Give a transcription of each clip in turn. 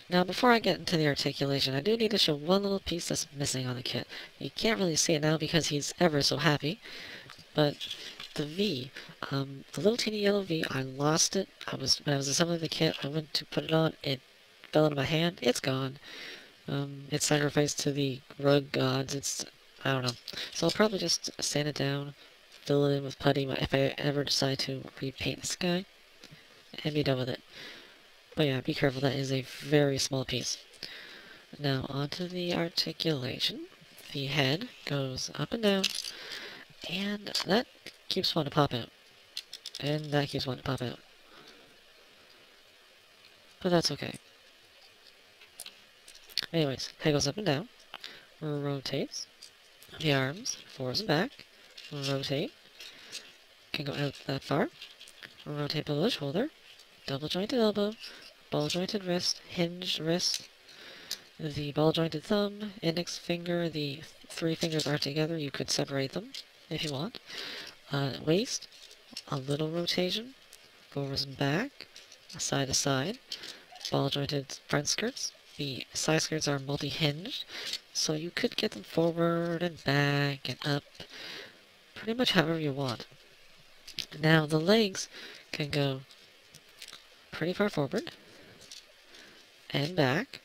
Now, before I get into the articulation, I do need to show one little piece that's missing on the kit. You can't really see it now because he's ever so happy, but the V, the little teeny yellow V, I lost it. When I was assembling the kit, I went to put it on, it fell into my hand, it's gone. It's sacrificed to the rug gods, I don't know. So I'll probably just sand it down, fill it in with putty if I ever decide to repaint this guy, and be done with it. But yeah, be careful, that is a very small piece. Now onto the articulation. The head goes up and down, and that keeps wanting to pop out. And that keeps wanting to pop out. But that's okay. Anyways, head goes up and down, rotates, the arms forwards and back, rotate, can go out that far, rotate below the shoulder, double jointed elbow, ball jointed wrist, hinged wrist, the ball jointed thumb, index finger, the three fingers are together, you could separate them if you want, waist, a little rotation, forwards and back, side to side, ball jointed front skirts. The side skirts are multi-hinged, so you could get them forward and back and up, pretty much however you want. Now the legs can go pretty far forward and back,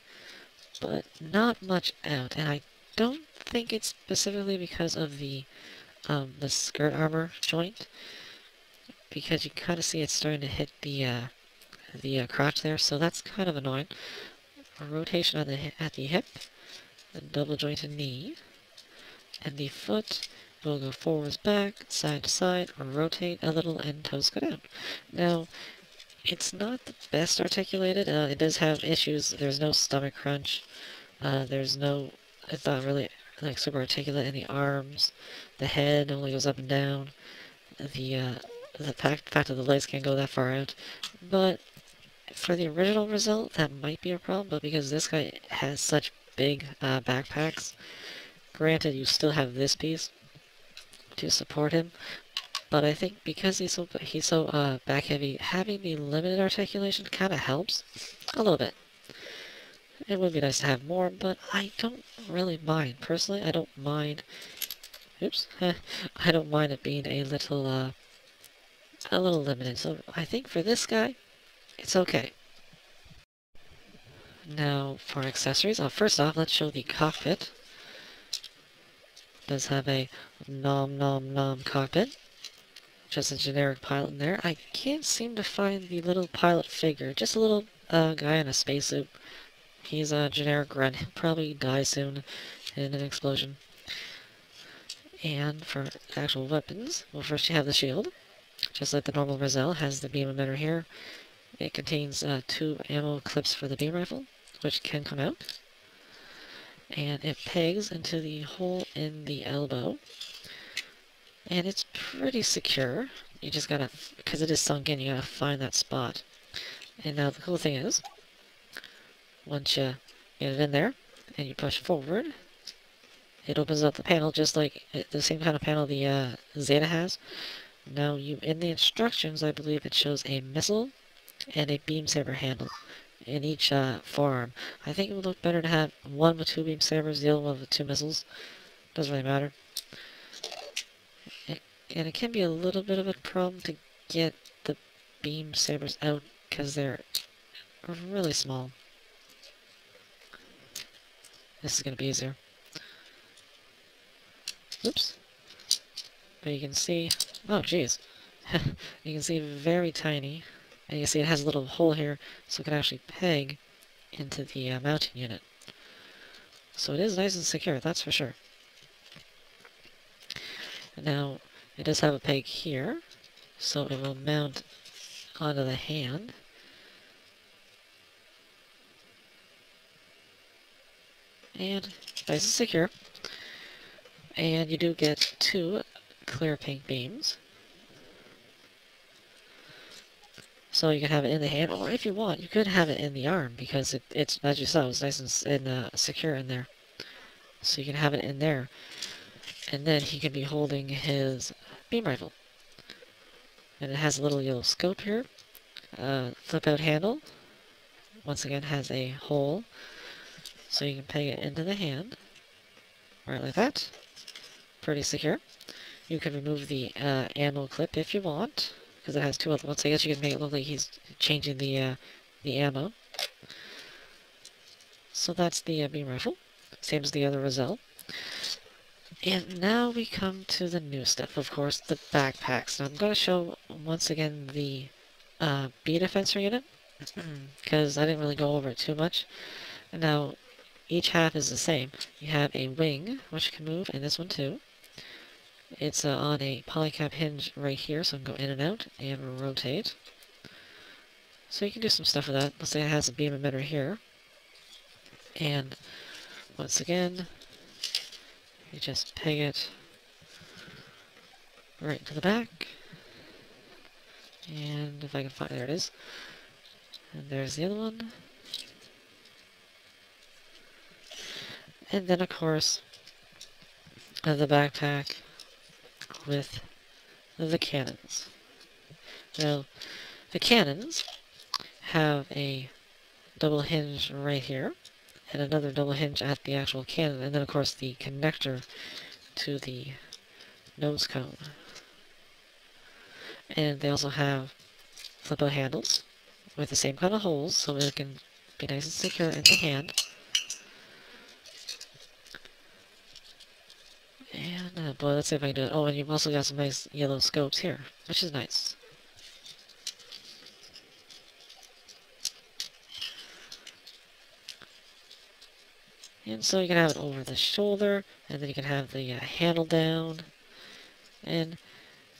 but not much out, and I don't think it's specifically because of the skirt armor joint, because you kind of see it's starting to hit the crotch there, so that's kind of annoying. A rotation at the hip, a double jointed knee, and the foot will go forwards, back, side to side, or rotate a little, and toes go down. Now, it's not the best articulated. It does have issues. There's no stomach crunch. It's not really like super articulate in the arms. The head only goes up and down. The fact that the legs can't go that far out, but for the original result, that might be a problem, but because this guy has such big backpacks, granted you still have this piece to support him, but I think because he's so back heavy, having the limited articulation kind of helps a little bit. It would be nice to have more, but I don't really mind. Personally, I don't mind. Oops, I don't mind it being a little limited. So I think for this guy, it's okay. Now, for accessories, first off, let's show the cockpit. It does have a nom nom nom cockpit. Just a generic pilot in there. I can't seem to find the little pilot figure. Just a little guy in a spacesuit. He's a generic grunt. He'll probably die soon in an explosion. And for actual weapons, well, first you have the shield. Just like the normal Rezel, has the beam emitter here. It contains 2 ammo clips for the beam rifle, which can come out. And it pegs into the hole in the elbow. And it's pretty secure. You just gotta, because it is sunk in, you gotta find that spot. And now the cool thing is, once you get it in there, and you push forward, it opens up the panel just like the same kind of panel the Zeta has. Now, in the instructions, I believe it shows a missile and a beam saber handle in each forearm. I think it would look better to have one with 2 beam sabers, the other one with 2 missiles. Doesn't really matter. And it can be a little bit of a problem to get the beam sabers out because they're really small. This is going to be easier. Oops. But you can see, oh jeez, you can see very tiny, and you can see it has a little hole here, so it can actually peg into the mounting unit. So it is nice and secure, that's for sure. Now, it does have a peg here, so it will mount onto the hand. And nice and secure. And you do get 2 clear pink beams. So you can have it in the hand, or if you want, you could have it in the arm, because it's, as you saw, it's nice and secure in there. So you can have it in there. And then he can be holding his beam rifle. And it has a little yellow scope here, flip out handle, once again, has a hole, so you can peg it into the hand, right like that. Pretty secure. You can remove the ammo clip if you want, because it has two other ones. I guess you can make it look like he's changing the ammo. So that's the beam rifle, same as the other Rezel. And now we come to the new stuff, of course, the backpacks. Now I'm going to show, once again, the B-Defensor unit, because I didn't really go over it too much. And now, each half is the same. You have a wing, which can move, and this one too. It's on a polycap hinge right here, so I can go in and out, and rotate. So you can do some stuff with that. Let's say it has a beam emitter here. And, once again, you just peg it right to the back. And if I can find, there it is. And there's the other one. And then, of course, the backpack with the cannons. Now, the cannons have a double hinge right here, and another double hinge at the actual cannon, and then, of course, the connector to the nose cone. And they also have flip-out handles with the same kind of holes, so it can be nice and secure in the hand. And, boy, let's see if I can do it. Oh, and you've also got some nice yellow scopes here, which is nice. And so you can have it over the shoulder, and then you can have the handle down. And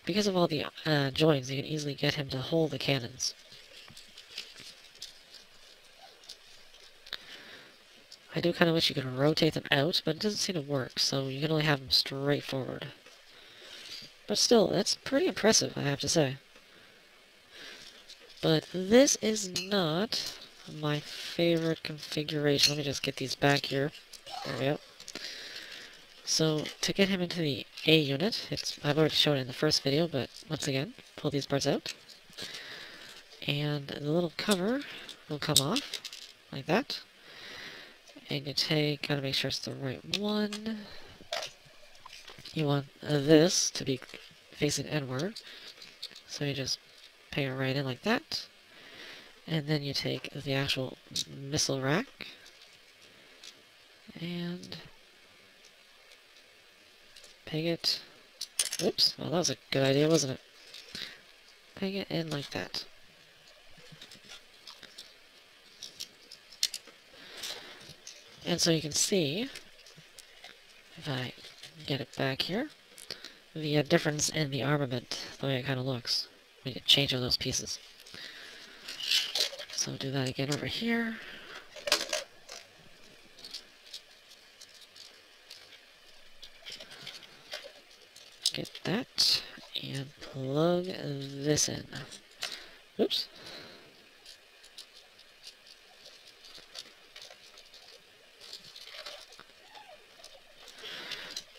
because of all the joints, you can easily get him to hold the cannons. I do kind of wish you could rotate them out, but it doesn't seem to work, so you can only have them straight forward. But still, that's pretty impressive, I have to say. But this is not my favorite configuration. Let me just get these back here. There we go. So, to get him into the A unit, I've already shown it in the first video, but once again, pull these parts out. And the little cover will come off, like that. And you gotta make sure it's the right one. You want this to be facing inward. So you just peg it right in like that. And then you take the actual missile rack. And peg it. Oops, well that was a good idea, wasn't it? Peg it in like that. And so you can see, if I get it back here, the difference in the armament, the way it kind of looks, when you change all those pieces. So do that again over here. Get that, and plug this in. Oops.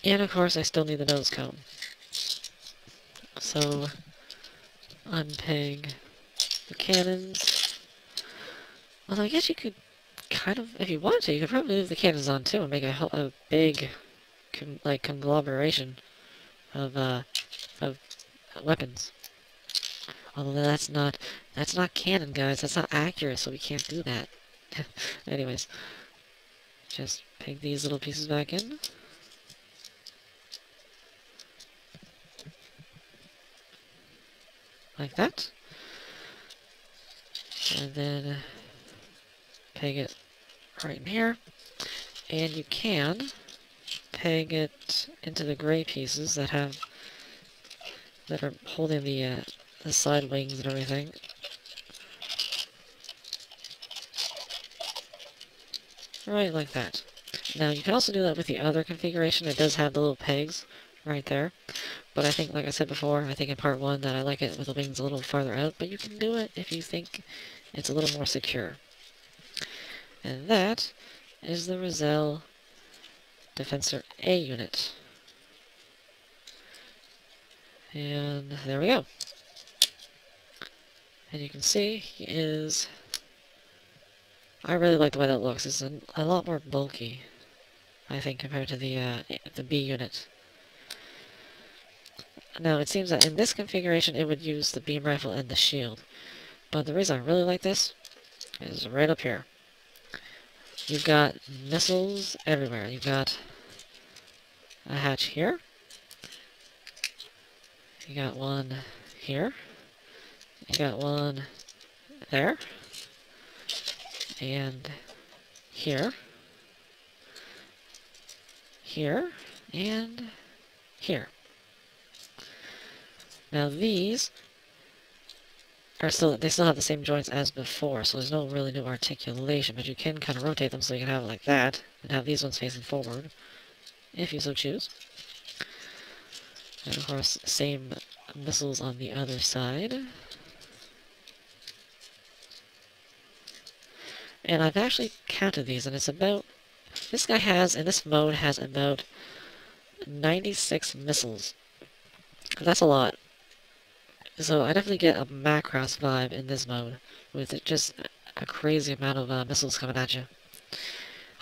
And of course I still need the nose cone. So, unpeg the cannons. Although I guess you could kind of, if you wanted to, you could probably leave the cannons on too and make a big, conglomeration of weapons. Although that's not canon, guys. That's not accurate, so we can't do that. Anyways, just peg these little pieces back in. Like that. And then peg it right in here. And you can peg it into the gray pieces that are holding the side wings and everything. Right like that. Now you can also do that with the other configuration. It does have the little pegs right there. But I think, like I said before, I think in part 1 that I like it with the wings a little farther out, but you can do it if you think it's a little more secure. And that is the Rezel Defensor A unit. And there we go. And you can see he is I really like the way that looks. It's a lot more bulky, I think, compared to the B unit. Now, it seems that in this configuration, it would use the beam rifle and the shield. But the reason I really like this is right up here. You've got missiles everywhere. You've got a hatch here. You got one here. You got one there. And here. Here. And here. Now these are they still have the same joints as before, so there's no really new articulation, but you can kind of rotate them so you can have it like that, and have these ones facing forward, if you so choose. And of course, same missiles on the other side. And I've actually counted these, and it's about... This guy has, in this mode, has about 96 missiles. That's a lot. So I definitely get a Macross vibe in this mode, with just a crazy amount of missiles coming at you.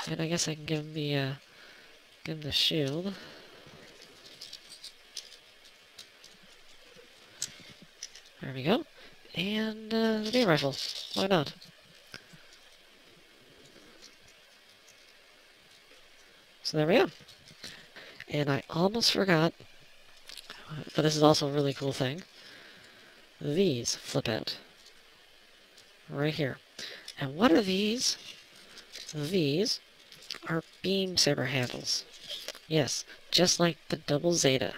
And I guess I can give him the shield. There we go. And the beam rifle. Why not? So there we go. And I almost forgot, but this is also a really cool thing. These flip out. Right here. And what are these? These are beam saber handles. Yes, just like the double Zeta.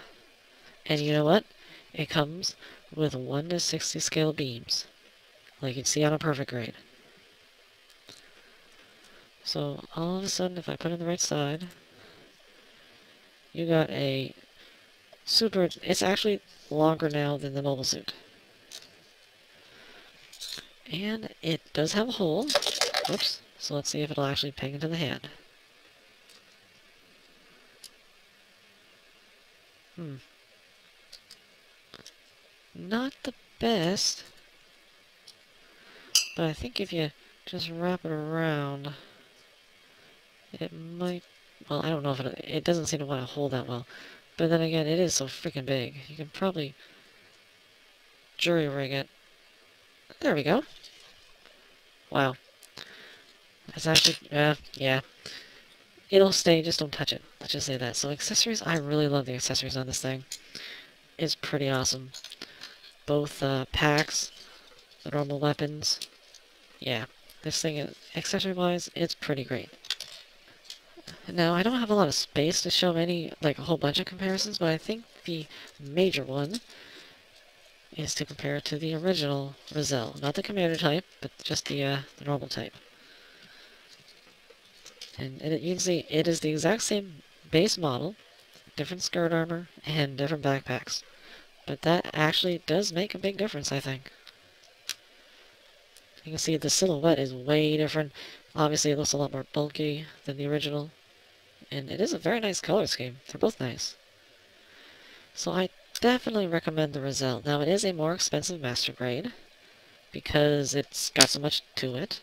And you know what? It comes with 1:60 scale beams, like you'd see on a perfect grade. So all of a sudden, if I put it on the right side, you got a super... It's actually longer now than the mobile suit. And it does have a hole. Whoops. So let's see if it'll actually peg into the hand. Not the best. But I think if you just wrap it around, it might... Well, I don't know if it doesn't seem to want to hold that well. But then again, it is so freaking big. You can probably jury rig it. There we go. Wow. That's actually... yeah. It'll stay, just don't touch it. Let's just say that. So accessories, I really love the accessories on this thing. It's pretty awesome. Both packs, the normal weapons. Yeah, this thing, accessory-wise, it's pretty great. Now, I don't have a lot of space to show a whole bunch of comparisons, but I think the major one is to compare it to the original Rezel. Not the commander type, but just the normal type. And you can see it is the exact same base model, different skirt armor, and different backpacks. But that actually does make a big difference, I think. You can see the silhouette is way different. Obviously, it looks a lot more bulky than the original. And it is a very nice color scheme. They're both nice. So I definitely recommend the Rezel. Now, it is a more expensive master grade, because it's got so much to it.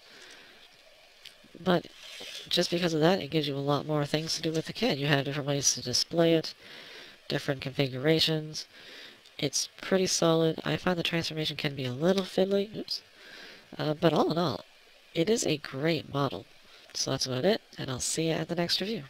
But just because of that, it gives you a lot more things to do with the kit. You have different ways to display it, different configurations. It's pretty solid. I find the transformation can be a little fiddly. Oops. But all in all, it is a great model. So that's about it, and I'll see you at the next review.